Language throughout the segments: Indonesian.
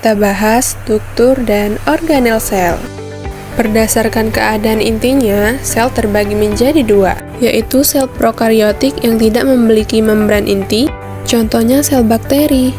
kita bahas struktur dan organel sel. Berdasarkan keadaan intinya, sel terbagi menjadi dua, yaitu sel prokariotik yang tidak memiliki membran inti, contohnya sel bakteri,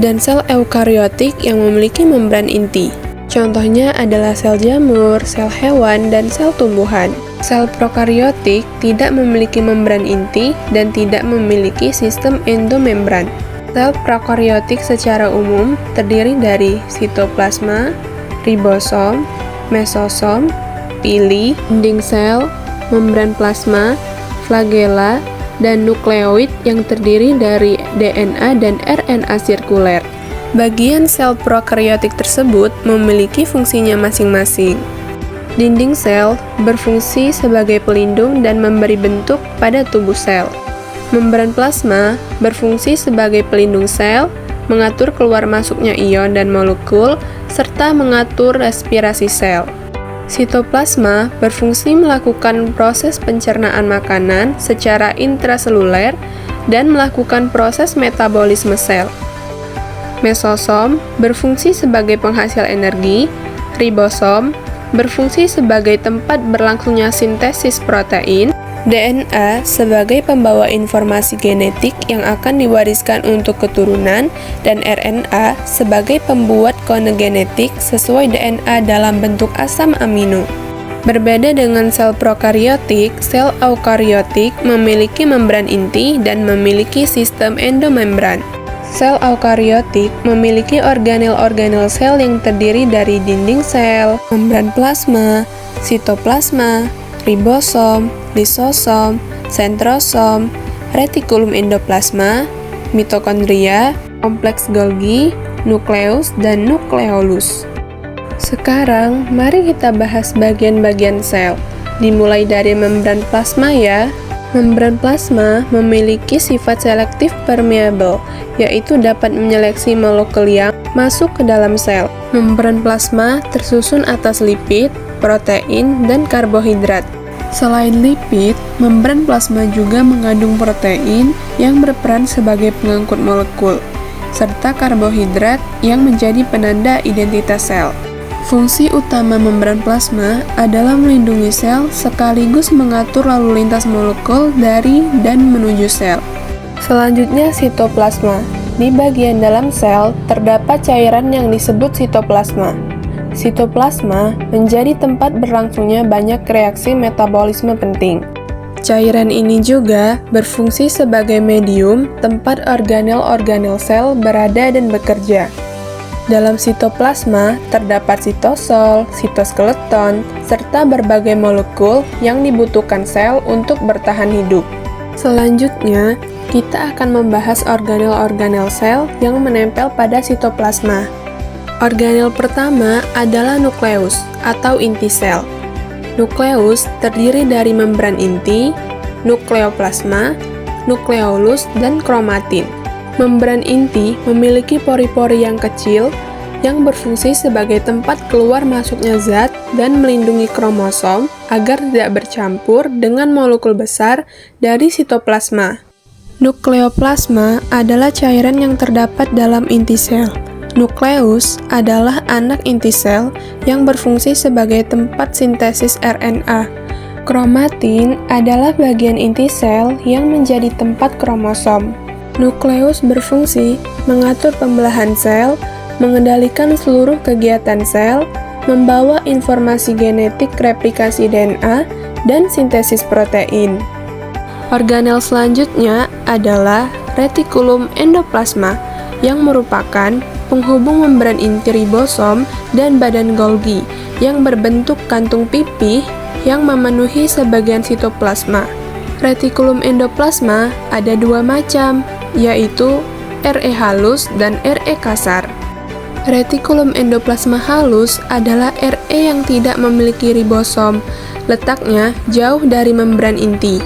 dan sel eukariotik yang memiliki membran inti. Contohnya adalah sel jamur, sel hewan, dan sel tumbuhan. Sel prokariotik tidak memiliki membran inti dan tidak memiliki sistem endomembran. Sel prokariotik secara umum terdiri dari sitoplasma, ribosom, mesosom, pili, dinding sel, membran plasma, flagela, dan nukleoid yang terdiri dari DNA dan RNA sirkuler. Bagian sel prokariotik tersebut memiliki fungsinya masing-masing. Dinding sel berfungsi sebagai pelindung dan memberi bentuk pada tubuh sel. Membran plasma berfungsi sebagai pelindung sel, mengatur keluar masuknya ion dan molekul, serta mengatur respirasi sel. Sitoplasma berfungsi melakukan proses pencernaan makanan secara intraseluler dan melakukan proses metabolisme sel. Mesosom berfungsi sebagai penghasil energi, ribosom berfungsi sebagai tempat berlangsungnya sintesis protein, DNA sebagai pembawa informasi genetik yang akan diwariskan untuk keturunan, dan RNA sebagai pembuat kode genetik sesuai DNA dalam bentuk asam amino. Berbeda dengan sel prokariotik, sel eukariotik memiliki membran inti dan memiliki sistem endomembran. Sel eukariotik memiliki organel-organel sel yang terdiri dari dinding sel, membran plasma, sitoplasma, ribosom, lisosom, sentrosom, retikulum endoplasma, mitokondria, kompleks Golgi, nukleus, dan nukleolus. Sekarang, mari kita bahas bagian-bagian sel. Dimulai dari membran plasma ya. Membran plasma memiliki sifat selektif permeable, yaitu dapat menyeleksi molekul yang masuk ke dalam sel. Membran plasma tersusun atas lipid, protein, dan karbohidrat. Selain lipid, membran plasma juga mengandung protein yang berperan sebagai pengangkut molekul, serta karbohidrat yang menjadi penanda identitas sel. Fungsi utama membran plasma adalah melindungi sel sekaligus mengatur lalu lintas molekul dari dan menuju sel. Selanjutnya sitoplasma. Di bagian dalam sel terdapat cairan yang disebut sitoplasma. Sitoplasma menjadi tempat berlangsungnya banyak reaksi metabolisme penting. Cairan ini juga berfungsi sebagai medium tempat organel-organel sel berada dan bekerja. Dalam sitoplasma terdapat sitosol, sitoskeleton, serta berbagai molekul yang dibutuhkan sel untuk bertahan hidup. Selanjutnya, kita akan membahas organel-organel sel yang menempel pada sitoplasma. Organel pertama adalah nukleus atau inti sel. Nukleus terdiri dari membran inti, nukleoplasma, nukleolus, dan kromatin. Membran inti memiliki pori-pori yang kecil yang berfungsi sebagai tempat keluar masuknya zat dan melindungi kromosom agar tidak bercampur dengan molekul besar dari sitoplasma. Nukleoplasma adalah cairan yang terdapat dalam inti sel. Nukleus adalah anak inti sel yang berfungsi sebagai tempat sintesis RNA. Kromatin adalah bagian inti sel yang menjadi tempat kromosom. Nukleus berfungsi mengatur pembelahan sel, mengendalikan seluruh kegiatan sel, membawa informasi genetik replikasi DNA, dan sintesis protein. Organel selanjutnya adalah retikulum endoplasma, yang merupakan penghubung membran inti ribosom dan badan Golgi yang berbentuk kantung pipih yang memenuhi sebagian sitoplasma. Retikulum endoplasma ada dua macam, yaitu RE halus dan RE kasar. Retikulum endoplasma halus adalah RE yang tidak memiliki ribosom, letaknya jauh dari membran inti.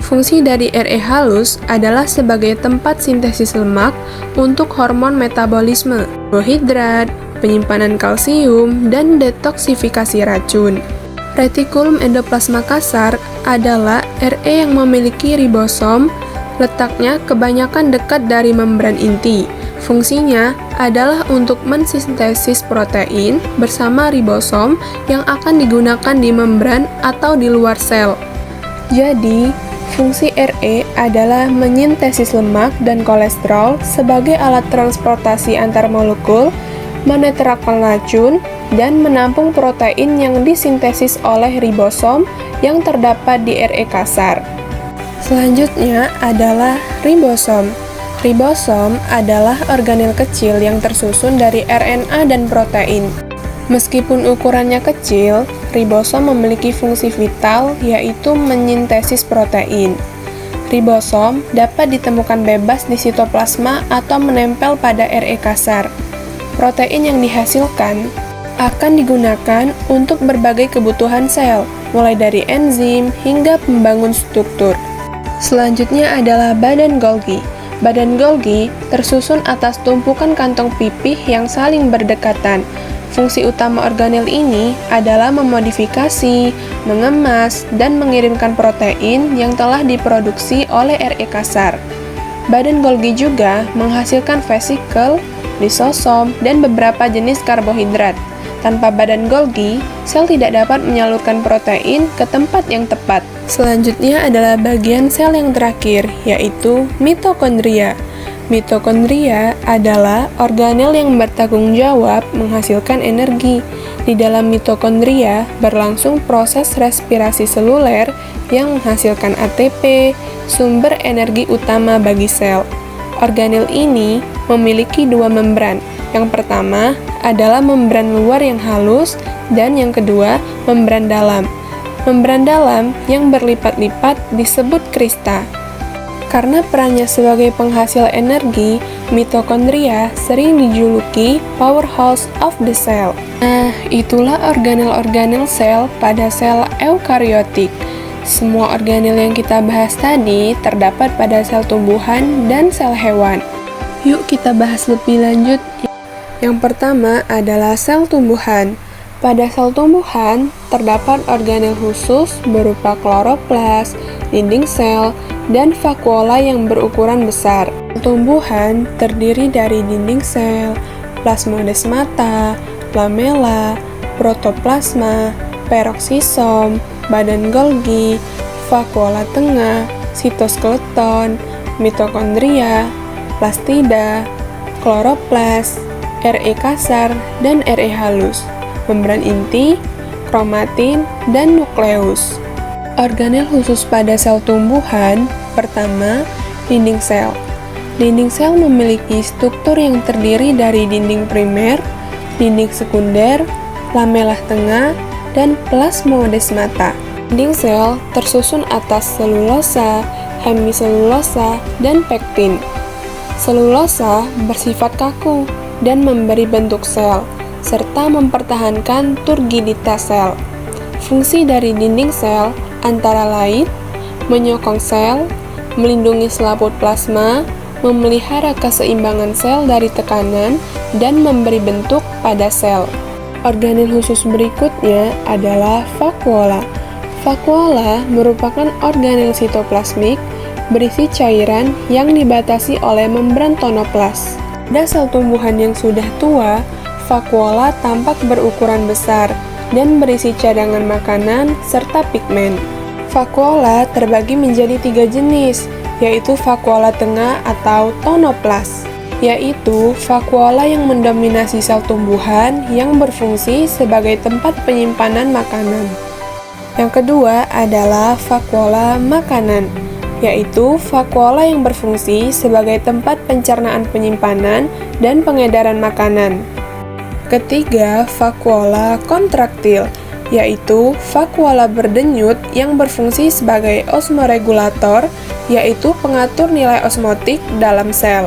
Fungsi dari RE halus adalah sebagai tempat sintesis lemak untuk hormon metabolisme, karbohidrat, penyimpanan kalsium, dan detoksifikasi racun. Retikulum endoplasma kasar adalah RE yang memiliki ribosom, letaknya kebanyakan dekat dari membran inti. Fungsinya adalah untuk mensintesis protein bersama ribosom yang akan digunakan di membran atau di luar sel. Jadi, fungsi RE adalah menyintesis lemak dan kolesterol sebagai alat transportasi antar molekul, menetralkan racun, dan menampung protein yang disintesis oleh ribosom yang terdapat di RE kasar. Selanjutnya adalah ribosom. Ribosom adalah organel kecil yang tersusun dari RNA dan protein. Meskipun ukurannya kecil, ribosom memiliki fungsi vital, yaitu menyintesis protein. Ribosom dapat ditemukan bebas di sitoplasma atau menempel pada RE kasar. Protein yang dihasilkan akan digunakan untuk berbagai kebutuhan sel, mulai dari enzim hingga pembangun struktur. Selanjutnya adalah badan Golgi. Badan Golgi tersusun atas tumpukan kantong pipih yang saling berdekatan. Fungsi utama organel ini adalah memodifikasi, mengemas, dan mengirimkan protein yang telah diproduksi oleh RE kasar. Badan Golgi juga menghasilkan vesikel, lisosom, dan beberapa jenis karbohidrat. Tanpa badan Golgi, sel tidak dapat menyalurkan protein ke tempat yang tepat. Selanjutnya adalah bagian sel yang terakhir, yaitu mitokondria. Mitokondria adalah organel yang bertanggung jawab menghasilkan energi. Di dalam mitokondria berlangsung proses respirasi seluler yang menghasilkan ATP, sumber energi utama bagi sel. Organel ini memiliki dua membran. Yang pertama adalah membran luar yang halus, dan yang kedua, membran dalam. Membran dalam yang berlipat-lipat disebut krista. Karena perannya sebagai penghasil energi, mitokondria sering dijuluki powerhouse of the cell. Nah, itulah organel-organel sel pada sel eukariotik. Semua organel yang kita bahas tadi terdapat pada sel tumbuhan dan sel hewan. Yuk kita bahas lebih lanjut. Yang pertama adalah sel tumbuhan. Pada sel tumbuhan, terdapat organel khusus berupa kloroplas, dinding sel, dan vakuola yang berukuran besar. Tumbuhan terdiri dari dinding sel, plasmodesmata, lamela, protoplasma, peroksisom, badan Golgi, vakuola tengah, sitoskeleton, mitokondria, plastida, kloroplas, RE kasar, dan RE halus, membran inti, kromatin, dan nukleus. Organel khusus pada sel tumbuhan, pertama, dinding sel. Dinding sel memiliki struktur yang terdiri dari dinding primer, dinding sekunder, lamelah tengah, dan plasmodesmata. Dinding sel tersusun atas selulosa, hemiselulosa, dan pektin. Selulosa bersifat kaku dan memberi bentuk sel, serta mempertahankan turgiditas sel. Fungsi dari dinding sel antara lain menyokong sel, melindungi selaput plasma, memelihara keseimbangan sel dari tekanan, dan memberi bentuk pada sel. Organel khusus berikutnya adalah vakuola. Vakuola merupakan organel sitoplasmik berisi cairan yang dibatasi oleh membran tonoplas. Pada sel tumbuhan yang sudah tua, vakuola tampak berukuran besar dan berisi cadangan makanan serta pigmen. Vakuola terbagi menjadi 3 jenis, yaitu vakuola tengah atau tonoplas, yaitu vakuola yang mendominasi sel tumbuhan yang berfungsi sebagai tempat penyimpanan makanan. Yang kedua adalah vakuola makanan, yaitu vakuola yang berfungsi sebagai tempat pencernaan penyimpanan dan pengedaran makanan. Ketiga, vakuola kontraktil, yaitu vakuola berdenyut yang berfungsi sebagai osmoregulator, yaitu pengatur nilai osmotik dalam sel.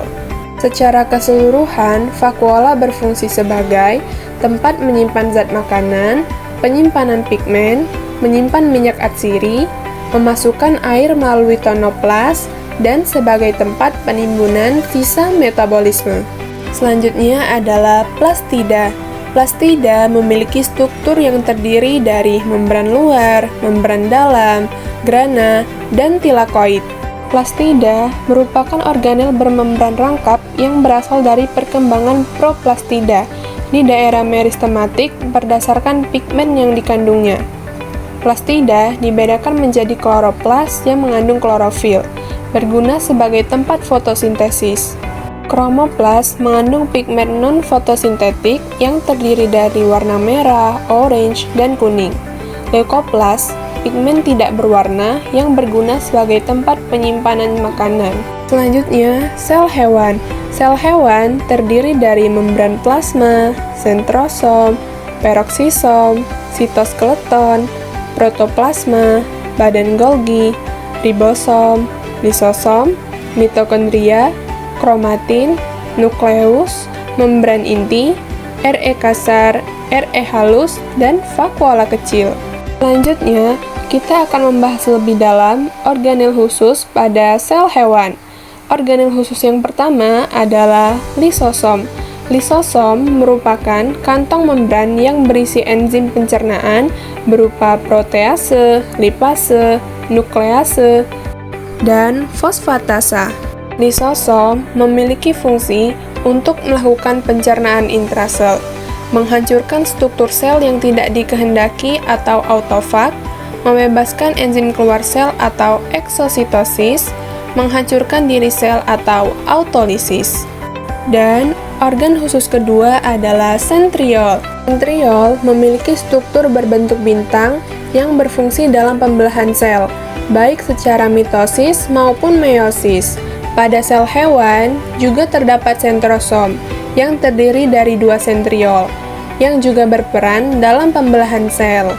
Secara keseluruhan, vakuola berfungsi sebagai tempat menyimpan zat makanan, penyimpanan pigmen, menyimpan minyak atsiri, memasukkan air melalui tonoplas, dan sebagai tempat penimbunan sisa metabolisme. Selanjutnya adalah plastida. Plastida memiliki struktur yang terdiri dari membran luar, membran dalam, grana, dan tilakoid. Plastida merupakan organel bermembran rangkap yang berasal dari perkembangan proplastida di daerah meristematik berdasarkan pigmen yang dikandungnya. Plastida dibedakan menjadi kloroplas yang mengandung klorofil, berguna sebagai tempat fotosintesis. Kromoplas mengandung pigmen non-fotosintetik yang terdiri dari warna merah, orange, dan kuning. Leukoplas pigmen tidak berwarna yang berguna sebagai tempat penyimpanan makanan. Selanjutnya, sel hewan. Sel hewan terdiri dari membran plasma, sentrosom, peroksisom, sitoskeleton, protoplasma, badan Golgi, ribosom, lisosom, mitokondria, kromatin, nukleus, membran inti, RE kasar, RE halus, dan vakuola kecil. Selanjutnya, kita akan membahas lebih dalam organel khusus pada sel hewan. Organel khusus yang pertama adalah lisosom. Lisosom merupakan kantong membran yang berisi enzim pencernaan berupa protease, lipase, nuklease, dan fosfatasa. Lisosom memiliki fungsi untuk melakukan pencernaan intrasel, menghancurkan struktur sel yang tidak dikehendaki atau autofag, membebaskan enzim keluar sel atau eksositosis, menghancurkan diri sel atau autolisis. Dan organ khusus kedua adalah sentriol. Sentriol memiliki struktur berbentuk bintang yang berfungsi dalam pembelahan sel, baik secara mitosis maupun meiosis. Pada sel hewan juga terdapat sentrosom yang terdiri dari 2 sentriol, yang juga berperan dalam pembelahan sel.